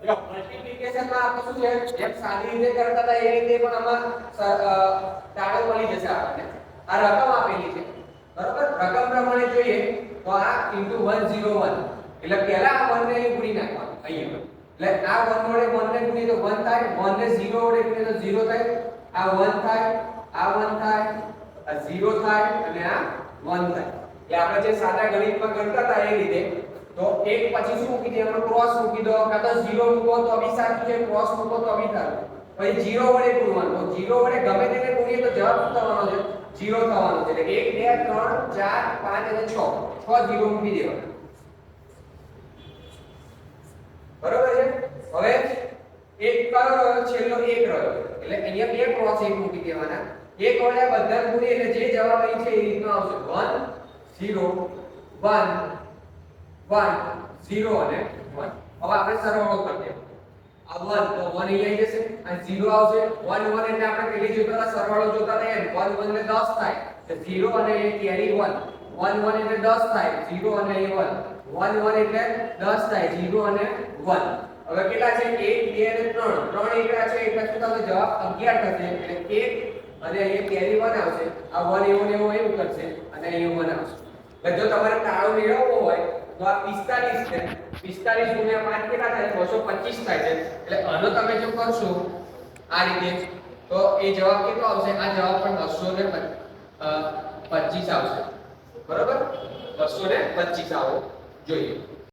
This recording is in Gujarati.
જો મલ્ટીપ્લિકેશન માં આપણે શું છે જેમ સાદી રીતે કરતા હતા એ રીતે પણ આમાં તાળો મળી જશે આપણને આ રકમ આપેલી છે બરોબર રકમ પ્રમાણે જોઈએ તો આ * 101 એટલે પહેલા આ 1 ને ગુણી નાખવાનું અહીંયા એટલે આ 1 વડે 1 ને ગુણીએ તો 1 થાય 1 ને 0 વડે ગુણીએ તો 0 થાય આ 1 થાય આ 1 થાય આ 0 થાય અને આ 1 થાય એટલે આપણે જે સાદા ગણિતમાં કરતા હતા એ રીતે તો એક પછી શું મૂકી દેવાનું ક્રોસ મૂકી દો કાં તો 0 મૂકો તો બી સાચું છે ક્રોસ મૂકો તો બી સાચું પછી 0 વડે ગુણવાનું તો 0 વડે ગમે તેને ગુણીએ તો જવાબ શું થવાનો છે 0 થવાનો છે એટલે 1 2 3 4 5 અને 6 0 મૂકી દેવાના બરોબર છે હવે એક કયો છેલ્લો એક રહ્યો એટલે અહીંયા બે ક્રોસ એક મૂકી દેવાના એક વડે બધા ગુણીએ એટલે જે જવાબ અહીં છે એ રીતનો આવશે 1 0 1 1 0 અને 1 હવે આપણે સરવાળો કરી દઈએ આ 1 તો 1 અહીં આવી જશે આ 0 આવશે 1 1 એટલે આપણે પેલી જોતા હતા સરવાળો જોતા હતા એમ 1 1 એટલે 10 થાય તો 0 અને એ કેરી 1 1 1 એટલે 10 થાય 0 અને એ 1 1 1 એટલે 10 થાય 0 અને 1 હવે કેટલા છે 1 2 અને 3 ત્રણ એકડા છે એટલે શું થશે જવાબ 11 થશે એટલે 1 અને અહીંયા કેરી 1 આવશે આ 1 એવું ને એવું એવું કરશે અને અહીંયા 1 આવશે એટલે જો તમારે તાળો મેળવવો હોય તો આ 45 છે 45 ગુણ્યા 5 કેટલા થાય 225 થાય છે એટલે આનો તમે જો કરશો આ રીતે તો એ જવાબ કેટલો આવશે આ જવાબ પણ 225 આવશે બરોબર 225 આવો જોઈએ